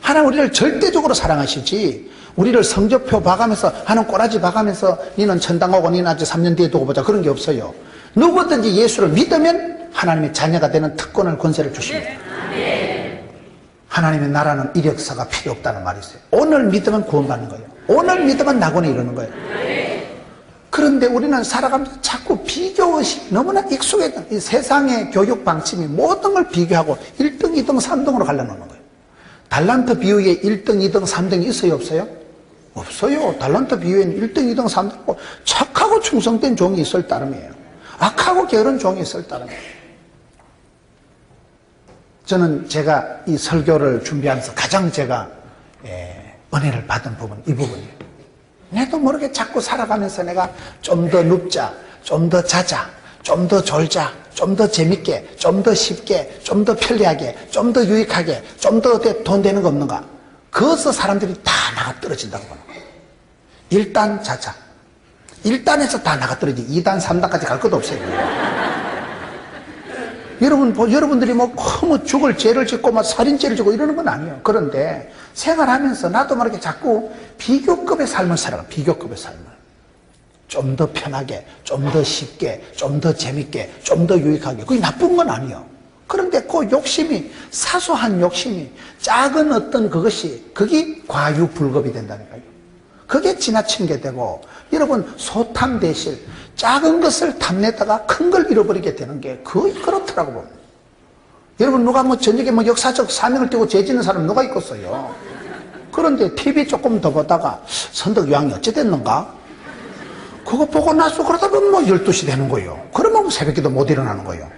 하나님 우리를 절대적으로 사랑하시지 우리를 성적표 봐가면서 하는 꼬라지 봐가면서 니는 천당 오고 니는 아직 3년 뒤에 두고 보자 그런 게 없어요. 누구든지 예수를 믿으면 하나님의 자녀가 되는 특권을 권세를 주십니다. 하나님의 나라는 이력서가 필요 없다는 말이 있어요. 오늘 믿으면 구원받는 거예요. 오늘 믿으면 낙원에 이르는 거예요. 그런데 우리는 살아가면서 자꾸 비교의식 너무나 익숙해진 이 세상의 교육 방침이 모든 걸 비교하고 1등, 2등, 3등으로 갈라놓는 거예요. 달란트 비유에 1등, 2등, 3등이 있어요 없어요? 없어요. 달란트 비유에는 1등, 2등, 3등 착하고 충성된 종이 있을 따름이에요. 악하고 게으른 종이 있을 따름이에요. 저는 제가 이 설교를 준비하면서 가장 제가 은혜를 받은 부분 이 부분이에요. 나도 모르게 자꾸 살아가면서 내가 좀 더 눕자, 좀 더 자자, 좀 더 졸자, 좀 더 재밌게, 좀 더 쉽게, 좀 더 편리하게, 좀 더 유익하게, 좀 더 돈 되는 거 없는가? 그것서 사람들이 다 나가 떨어진다고 보는 거예요. 1단 자자. 1단에서 다 나가 떨어지지 2단, 3단까지 갈 것도 없어요. 여러분들이 뭐 죽을 죄를 짓고 막 살인죄를 짓고 이러는 건 아니에요. 그런데 생활하면서 나도 모르게 자꾸 비교급의 삶을 살아가. 비교급의 삶을. 좀 더 편하게, 좀 더 쉽게, 좀 더 재밌게, 좀 더 유익하게. 그게 나쁜 건 아니에요. 그런데 그 욕심이, 사소한 욕심이, 작은 어떤 그것이, 그게 과유불급이 된다니까요. 그게 지나친 게 되고, 여러분, 소탐대실, 작은 것을 탐내다가 큰 걸 잃어버리게 되는 게 거의 그렇더라고 봅니다. 여러분, 누가 뭐 저녁에 뭐 역사적 사명을 띠고 죄 짓는 사람 누가 있겠어요? 그런데 TV 조금 더 보다가 선덕 요한이 어찌 됐는가? 그거 보고 나서 그러다 보면 뭐 12시 되는 거예요. 그러면 새벽에도 못 일어나는 거예요.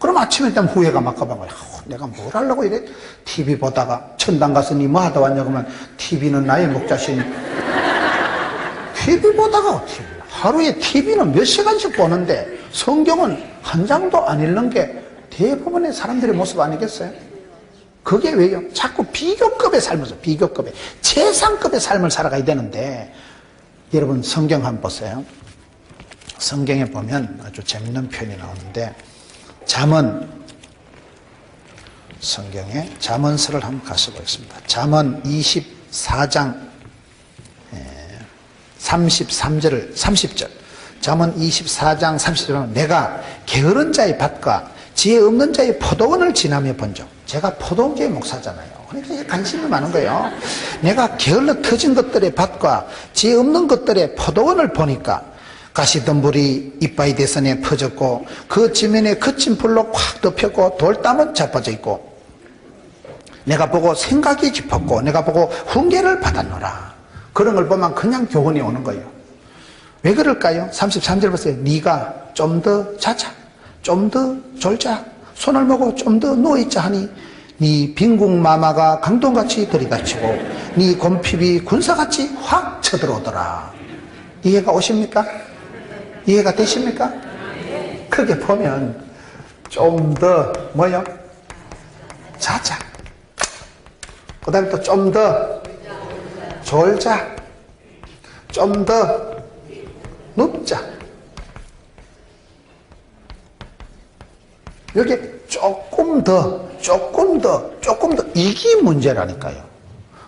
그럼 아침에 되면 후회가 막 가방 거예요. 내가 뭘 하려고 이래? TV 보다가 천당 가서 니 뭐 하다 왔냐 그러면 TV는 나의 목자신. TV 보다가 하루에 TV는 몇 시간씩 보는데 성경은 한 장도 안 읽는 게 대부분의 사람들의 모습 아니겠어요? 그게 왜요? 자꾸 비교급의 삶을 비교급의 최상급의 삶을 살아가야 되는데 여러분 성경 한번 보세요. 성경에 보면 아주 재밌는 표현이 나오는데 잠언 성경에 잠언서를 한번 가서 보겠습니다. 잠언 24장 30절 잠언 24장 30절 내가 게으른 자의 밭과 지혜 없는 자의 포도원을 지나며 본적. 제가 포도원교회 목사잖아요. 그러니까 관심이 많은 거예요. 내가 게을러 터진 것들의 밭과 지혜 없는 것들의 포도원을 보니까 가시덤불이 이빠이 대선에 퍼졌고 그 지면에 거친 불로 꽉 덮였고 돌담은 자빠져 있고 내가 보고 생각이 깊었고 내가 보고 훈계를 받았노라. 그런 걸 보면 그냥 교훈이 오는 거예요. 왜 그럴까요? 33절 보세요. 네가 좀 더 자자, 좀 더 졸자, 손을 모고 좀 더 누워있자 하니 네 빈궁마마가 강동같이 들이닥치고 네 곰핍이 군사같이 확 쳐들어오더라. 이해가 오십니까? 이해가 되십니까? 그렇게 보면 좀 더 뭐요? 자자. 그 다음에 또 좀 더 졸자. 좀 더 눕자. 이렇게 조금 더 이게 문제라니까요.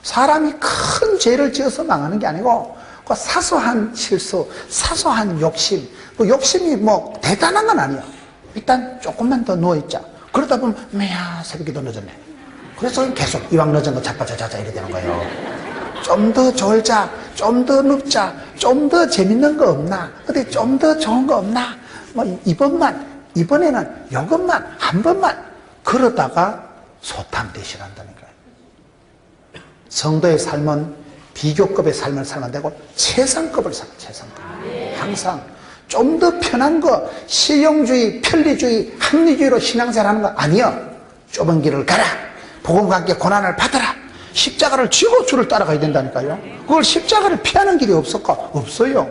사람이 큰 죄를 지어서 망하는 게 아니고 그 사소한 실수, 사소한 욕심, 그 욕심이 뭐 대단한 건 아니야. 일단 조금만 더 누워있자. 그러다 보면 매야 새벽에도 늦었네. 그래서 계속 이왕 늦은 거 자빠자자자 이렇게 되는 거예요. 좀 더 졸자, 좀 더 눕자, 좀 더 재밌는 거 없나? 근데 좀 더 좋은 거 없나? 뭐 이번에는 요것만 한 번만 그러다가 소탕대실한다니까요. 성도의 삶은 비교급의 삶을 살면 안 되고 최상급을 살아. 최상급. 항상 좀 더 편한 거, 실용주의, 편리주의, 합리주의로 신앙생활하는 거 아니요. 좁은 길을 가라. 복음과 함께 고난을 받아라. 십자가를 쥐고 주를 따라가야 된다니까요. 그걸 십자가를 피하는 길이 없을까? 없어요.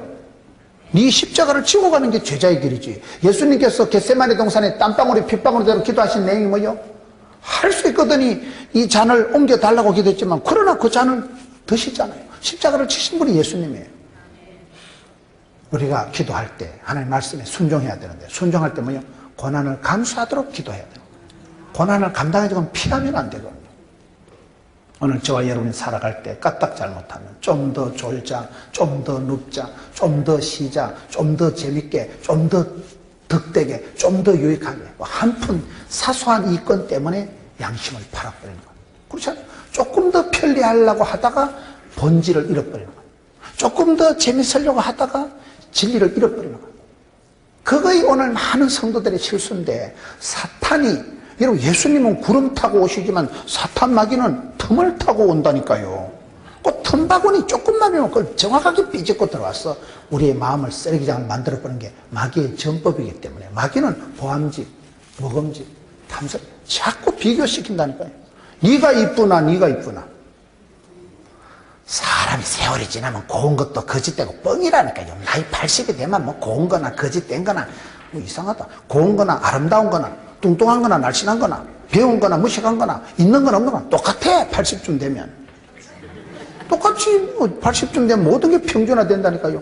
네 십자가를 쥐고 가는 게 제자의 길이지. 예수님께서 겟세마네 동산에 땀방울이 핏방울대로 기도하신 내용이 뭐요? 할 수 있거든요. 이 잔을 옮겨달라고 기도했지만 그러나 그 잔을 드시잖아요. 십자가를 치신 분이 예수님이에요. 우리가 기도할 때 하나님 말씀에 순종해야 되는데 순종할 때 뭐요? 고난을 감수하도록 기도해야 돼요. 고난을 감당해주고 피하면 안 되거든요. 오늘 저와 여러분이 살아갈 때 까딱 잘못하면 좀 더 졸자, 좀 더 눕자, 좀 더 쉬자, 좀 더 재밌게, 좀 더 득되게, 좀 더 유익하게 한 푼 사소한 이권 때문에 양심을 팔아버리는 거예요. 그렇잖아요. 조금 더 편리하려고 하다가 본질을 잃어버리는 거예요. 조금 더 재밌으려고 하다가 진리를 잃어버리는 거예요. 그거이 오늘 많은 성도들의 실수인데 사탄이 여러분 예수님은 구름 타고 오시지만 사탄 마귀는 틈을 타고 온다니까요. 그 틈바구니 조금만이면 그걸 정확하게 삐집고 들어와서 우리의 마음을 쓰레기장을 만들어버리는 게 마귀의 전법이기 때문에 마귀는 보암직, 먹음직, 탐색 자꾸 비교시킨다니까요. 네가 이쁘나 네가 이쁘나. 사람이 세월이 지나면 고운 것도 거짓되고 뻥이라니까요. 나이 80이 되면 뭐 고운 거나 거짓된 거나 뭐 이상하다. 고운 거나 아름다운 거나 뚱뚱한 거나 날씬한 거나 배운 거나 무식한 거나 있는 거나 없는 거나 똑같아. 80쯤 되면 똑같이 뭐 80쯤 되면 모든 게 평준화된다니까요.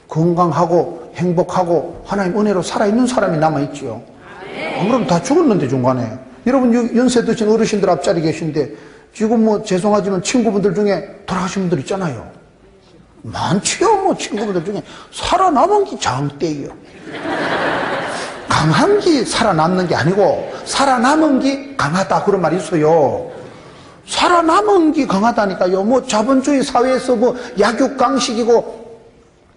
건강하고 행복하고 하나님 은혜로 살아있는 사람이 남아있지요. 안 그러면 다 죽었는데 중간에. 여러분 연세 드신 어르신들 앞자리 계신데 지금 뭐 죄송하지만 친구분들 중에 돌아가신 분들 있잖아요. 많지요. 뭐 친구분들 중에 살아남은 게 장대예요. 강한 게 살아남는 게 아니고 살아남은 게 강하다 그런 말이 있어요. 살아남은 게 강하다니까요. 뭐 자본주의 사회에서 뭐 약육강식이고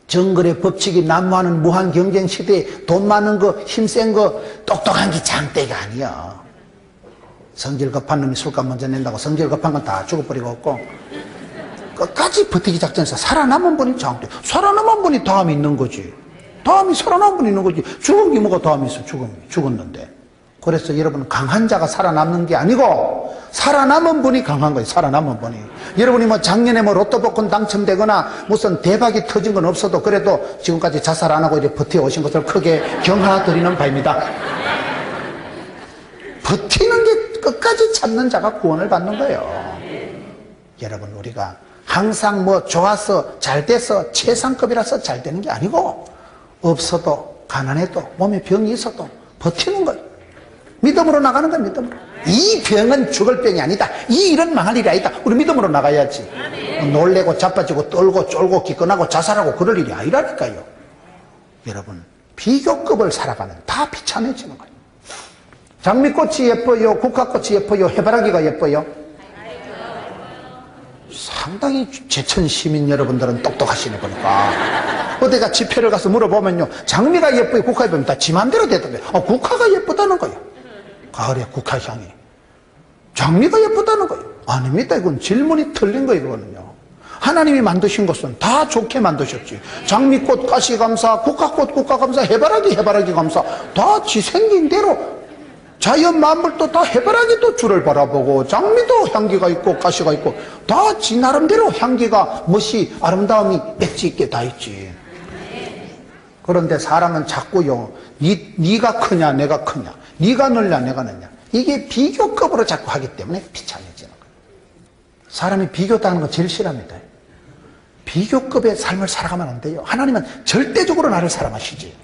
정글의 법칙이 난무하는 무한 경쟁 시대에 돈 많은 거 힘센 거 똑똑한 게 장대가 아니야. 성질 급한 놈이 술값 먼저 낸다고 성질 급한 건 다 죽어버리고 없고 끝까지 버티기 작전에서 살아남은 분이 장대. 살아남은 분이 다음이 있는 거지. 다음이 살아남은 분이 있는 거지. 죽은 게 뭐가 다음이 있어. 죽었는데. 그래서 여러분 강한 자가 살아남는 게 아니고 살아남은 분이 강한 거예요. 살아남은 분이. 여러분이 뭐 작년에 뭐 로또 복권 당첨되거나 무슨 대박이 터진 건 없어도 그래도 지금까지 자살 안 하고 이렇게 버텨오신 것을 크게 경하드리는 바입니다. 버티는 게 끝까지 참는 자가 구원을 받는 거예요. 여러분 우리가 항상 뭐 좋아서 잘 돼서 최상급이라서 잘 되는 게 아니고 없어도 가난해도 몸에 병이 있어도 버티는 거예요. 믿음으로 나가는 거예요. 믿음으로. 이 병은 죽을 병이 아니다. 이 일은 망할 일이 아니다. 우리 믿음으로 나가야지. 놀래고 자빠지고 떨고 쫄고 기권하고 자살하고 그럴 일이 아니라니까요. 여러분 비교급을 살아가면 다 비참해지는 거예요. 장미꽃이 예뻐요? 국화꽃이 예뻐요? 해바라기가 예뻐요? 상당히 제천 시민 여러분들은 똑똑하시네 보니까. 어디가 집회를 가서 물어보면요. 장미가 예뻐요? 국화가 예뻐요? 다 지 맘대로 대답해요. 국화가 예쁘다는 거예요. 가을에 국화향이. 장미가 예쁘다는 거예요. 아닙니다. 이건 질문이 틀린 거예요. 이거는요. 하나님이 만드신 것은 다 좋게 만드셨지. 장미꽃 가시감사, 국화꽃 국화감사, 해바라기 감사. 다 지 생긴 대로 자연 만물도 다 해바라기도 주를 바라보고 장미도 향기가 있고 가시가 있고 다 지 나름대로 향기가 멋이 아름다움이 엣지 있게 다 있지. 그런데 사람은 자꾸요 네가 크냐 내가 크냐 네가 넓냐 내가 넓냐 이게 비교급으로 자꾸 하기 때문에 비참해지는 거예요. 사람이 비교다는 거 제일 싫어합니다. 비교급의 삶을 살아가면 안 돼요. 하나님은 절대적으로 나를 사랑하시지.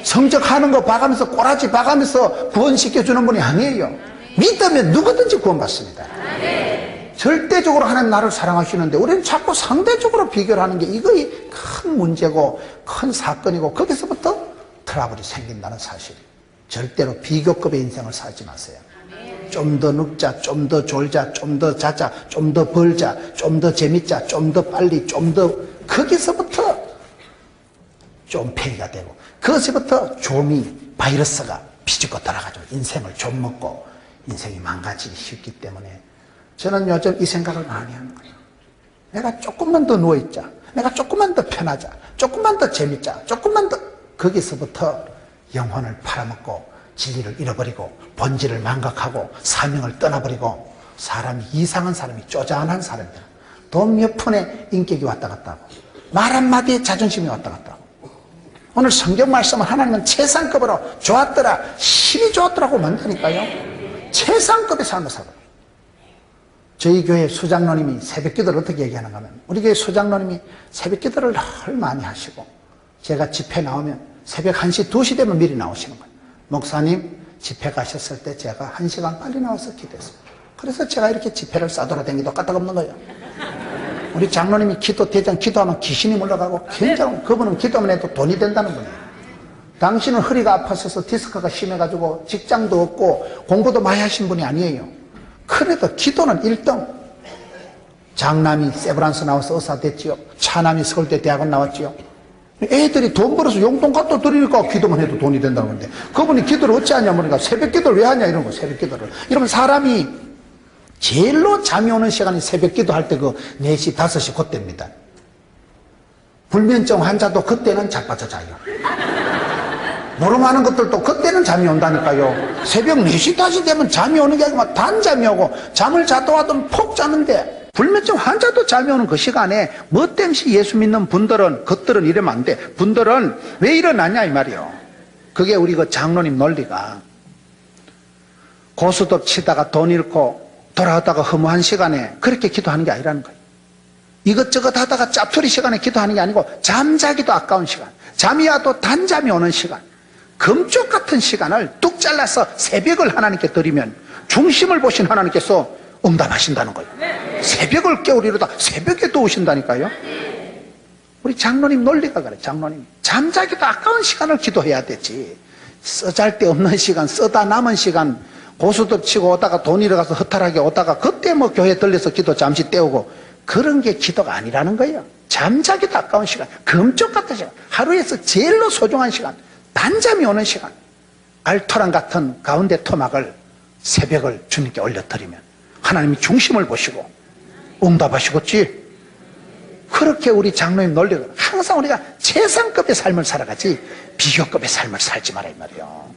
성적하는 거 봐가면서 꼬라지 봐가면서 구원시켜주는 분이 아니에요. 믿으면 누구든지 구원받습니다. 절대적으로 하나님 나를 사랑하시는데 우리는 자꾸 상대적으로 비교를 하는 게 이거의 큰 문제고 큰 사건이고 거기서부터 트러블이 생긴다는 사실이에요. 절대로 비교급의 인생을 살지 마세요. 좀 더 늙자, 좀 더 졸자, 좀 더 자자, 좀 더 벌자, 좀 더 재밌자, 좀 더 빨리, 좀 더 거기서부터 좀 폐기가 되고 거기서부터 좀이 바이러스가 비집고 돌아가지고 인생을 좀 먹고 인생이 망가지기 쉽기 때문에 저는 요즘 이 생각을 많이 하는 거예요. 내가 조금만 더 누워있자, 내가 조금만 더 편하자, 조금만 더 재밌자, 조금만 더 거기서부터 영혼을 팔아먹고 진리를 잃어버리고 본질을 망각하고 사명을 떠나버리고 사람이 이상한 사람이 쪼잔한 사람이다. 돈 몇 푼에 인격이 왔다 갔다 하고 말 한마디에 자존심이 왔다 갔다 하고 오늘 성경 말씀은 하나님은 최상급으로 좋았더라, 힘이 좋았더라고 만드니까요. 최상급의 삶을 살아요. 저희 교회 수장로님이 새벽기도를 어떻게 얘기하는가 하면 우리 교회 수장로님이 새벽기도를 늘 많이 하시고 제가 집회 나오면 새벽 1시, 2시 되면 미리 나오시는 거예요. 목사님 집회 가셨을 때 제가 1시간 빨리 나와서 기도했어요. 그래서 제가 이렇게 집회를 싸돌아다니기도 까딱없는 거예요. 우리 장로님이 기도 대장 기도하면 귀신이 물러가고 굉장히 그분은 기도만 해도 돈이 된다는 분이에요. 당신은 허리가 아파서 디스크가 심해가지고 직장도 없고 공부도 많이 하신 분이 아니에요. 그래도 기도는 1등. 장남이 세브란스 나와서 의사 됐지요. 차남이 서울대 대학원 나왔지요. 애들이 돈 벌어서 용돈 갖다 드리니까 기도만 해도 돈이 된다는 건데 그분이 기도를 어찌 하냐 그러니까 새벽 기도를 왜 하냐 이런 거 새벽 기도를. 이러면 사람이 제일로 잠이 오는 시간이 새벽 기도할 때 그 4시 5시 그때입니다. 불면증 환자도 그때는 자빠져 자요. 모름하는 것들도 그때는 잠이 온다니까요. 새벽 4시 5시 되면 잠이 오는 게 아니고 단잠이 오고 잠을 자도 하든 푹 자는데 불면증 환자도 잠이 오는 그 시간에 뭐 땜시 예수 믿는 분들은 것들은 이러면 안 돼. 분들은 왜 일어나냐 이 말이요. 그게 우리 그 장로님 논리가 고스톱 치다가 돈 잃고 돌아왔다가 허무한 시간에 그렇게 기도하는 게 아니라는 거예요. 이것저것 하다가 짭소리 시간에 기도하는 게 아니고 잠자기도 아까운 시간, 잠이 와도 단잠이 오는 시간, 금쪽 같은 시간을 뚝 잘라서 새벽을 하나님께 드리면 중심을 보신 하나님께서 응답하신다는 거예요. 새벽을 깨우리로다 새벽에 또 오신다니까요. 우리 장로님 논리가 그래. 장로님 잠자기도 아까운 시간을 기도해야 되지. 써잘 데 없는 시간, 써다 남은 시간 고스톱 치고 오다가 돈 잃어가서 허탈하게 오다가 그때 뭐 교회 들려서 기도 잠시 때우고 그런 게 기도가 아니라는 거예요. 잠자기도 아까운 시간, 금쪽 같은 시간, 하루에서 제일로 소중한 시간, 단잠이 오는 시간, 알토란 같은 가운데 토막을 새벽을 주님께 올려드리면 하나님이 중심을 보시고 응답하시겠지. 그렇게 우리 장로님 논리가 항상 우리가 최상급의 삶을 살아가지 비교급의 삶을 살지 말아 이 말이에요.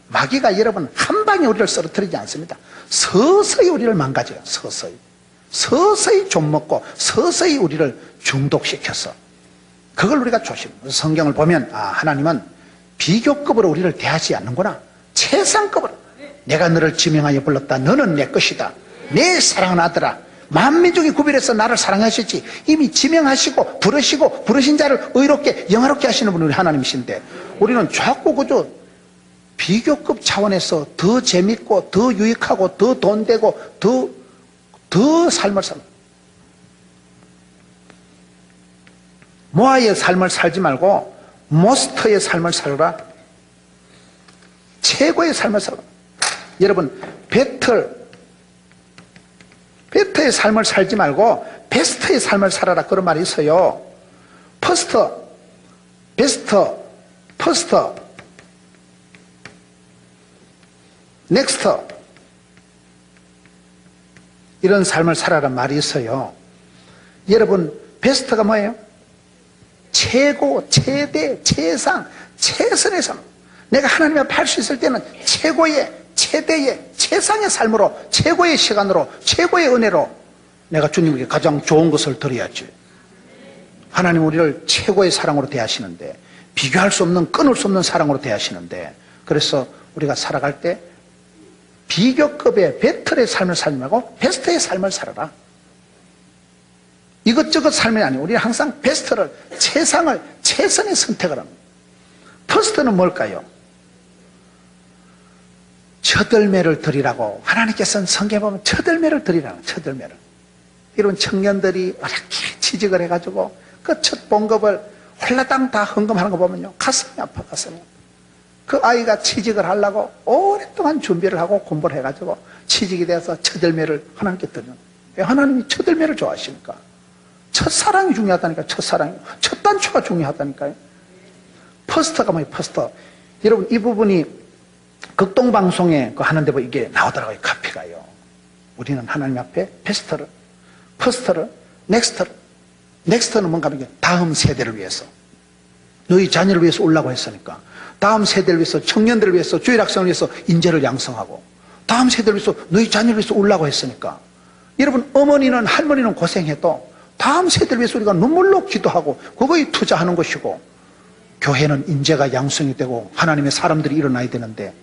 마귀가 여러분 한 방에 우리를 쓰러뜨리지 않습니다. 서서히 우리를 망가져요. 서서히 좀 먹고 서서히 우리를 중독시켜서 그걸 우리가 조심해요. 성경을 보면 하나님은 비교급으로 우리를 대하지 않는구나. 최상급으로 내가 너를 지명하여 불렀다. 너는 내 것이다. 내 사랑하는 아들아. 만민중이 구별해서 나를 사랑하셨지. 이미 지명하시고 부르시고 부르신 자를 의롭게 영화롭게 하시는 분이 우리 하나님이신데 우리는 자꾸 그저 비교급 차원에서 더 재밌고 더 유익하고 더 돈 되고 더 삶을 살아. 모아의 삶을 살지 말고 모스터의 삶을 살아라. 최고의 삶을 살아. 여러분 베터의 삶을 살지 말고 베스트의 삶을 살아라 그런 말이 있어요. 퍼스트, 베스트, 퍼스트, 넥스트 이런 삶을 살아란 말이 있어요. 여러분 베스트가 뭐예요? 최고, 최대, 최상, 최선의 삶. 내가 하나님 앞에 할 수 있을 때는 최고의, 최대의, 최상의 삶으로, 최고의 시간으로, 최고의 은혜로 내가 주님께 가장 좋은 것을 드려야지. 하나님 우리를 최고의 사랑으로 대하시는데 비교할 수 없는, 끊을 수 없는 사랑으로 대하시는데 그래서 우리가 살아갈 때 비교급의 배틀의 삶을 살지 말고 베스트의 삶을 살아라. 이것저것 삶이 아니고 우리는 항상 베스트를, 최상을, 최선의 선택을 합니다. 퍼스트는 뭘까요? 첫열매를 드리라고 하나님께서는 성경에 보면 첫열매를 드리라고, 첫열매를. 이런 청년들이 이렇게 취직을 해가지고 그 첫 봉급을 홀라당 다 헌금하는 거 보면요, 가슴이 아파, 가슴이 아파. 그 아이가 취직을 하려고 오랫동안 준비를 하고 공부를 해가지고 취직이 돼서 첫열매를 하나님께 드리는. 왜 하나님이 첫열매를 좋아하십니까? 첫사랑이 중요하다니까요. 첫사랑이. 첫 단추가 중요하다니까요. 퍼스트가 뭐예요? 퍼스트. 여러분, 이 부분이 극동방송에 하는데 뭐 이게 나오더라고요. 카피가요. 우리는 하나님 앞에 베스트를, 퍼스트를, 넥스트를. 넥스트는 뭔가 하면 다음 세대를 위해서, 너희 자녀를 위해서 오려고 했으니까 다음 세대를 위해서, 청년들을 위해서, 주일 학생을 위해서 인재를 양성하고, 다음 세대를 위해서 너희 자녀를 위해서 오려고 했으니까. 여러분, 어머니는 할머니는 고생해도 다음 세대를 위해서 우리가 눈물로 기도하고 그거에 투자하는 것이고, 교회는 인재가 양성이 되고 하나님의 사람들이 일어나야 되는데,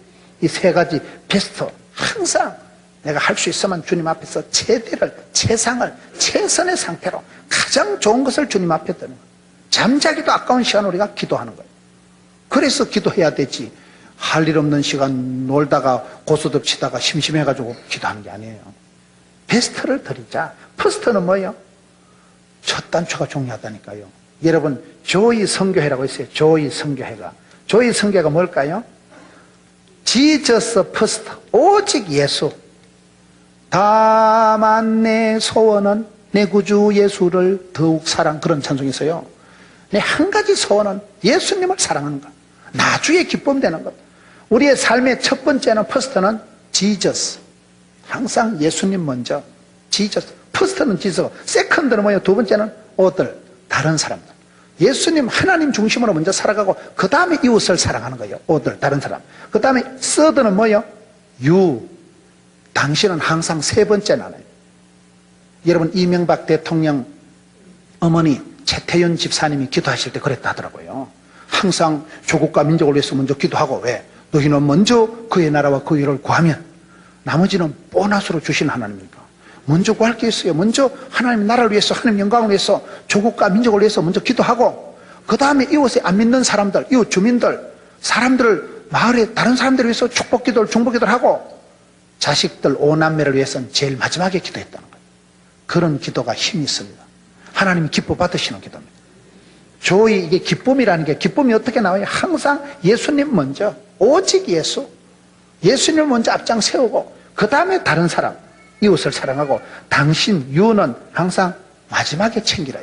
이 세 가지 베스트, 항상 내가 할 수 있으면 주님 앞에서 최대를, 최상을, 최선의 상태로 가장 좋은 것을 주님 앞에 드는 거예요. 잠자기도 아까운 시간 우리가 기도하는 거예요. 그래서 기도해야 되지, 할 일 없는 시간 놀다가 고소득 치다가 심심해가지고 기도하는 게 아니에요. 베스트를 드리자. 퍼스트는 뭐예요? 첫 단추가 중요하다니까요. 여러분, 조이 선교회라고 있어요. 조이 선교회가. 조이 선교회가 뭘까요? 지저스 퍼스트. 오직 예수. 다만 내 소원은 내 구주 예수를 더욱 사랑. 그런 찬송이 있어요. 내 한 가지 소원은 예수님을 사랑하는 것. 나주의 기쁨 되는 것. 우리의 삶의 첫 번째는, 퍼스트는 지저스. 항상 예수님 먼저. 지저스. 퍼스트는 지저스. 세컨드는 뭐예요? 두 번째는 오들. 다른 사람들. 예수님 하나님 중심으로 먼저 살아가고 그 다음에 이웃을 사랑하는 거예요. 오들, 다른 사람. 그 다음에 서드는 뭐예요? 유. 당신은 항상 세 번째 나눠요. 여러분, 이명박 대통령 어머니 최태윤 집사님이 기도하실 때 그랬다 하더라고요. 항상 조국과 민족을 위해서 먼저 기도하고, 왜? 너희는 먼저 그의 나라와 그의 일을 구하면 나머지는 보너스로 주신 하나님이니까 먼저 구할 게 있어요. 먼저 하나님 나라를 위해서, 하나님 영광을 위해서, 조국과 민족을 위해서 먼저 기도하고, 그 다음에 이웃에 안 믿는 사람들, 이웃 주민들, 사람들을, 마을에 다른 사람들을 위해서 축복 기도를, 중보 기도를 하고, 자식들 5남매를 위해서는 제일 마지막에 기도했다는 거예요. 그런 기도가 힘이 있습니다. 하나님이 기뻐 받으시는 기도입니다. 조이, 이게 기쁨이라는 게, 기쁨이 어떻게 나와요? 항상 예수님 먼저, 오직 예수. 예수님을 먼저 앞장 세우고 그 다음에 다른 사람, 이웃을 사랑하고, 당신 유는 항상 마지막에 챙기라.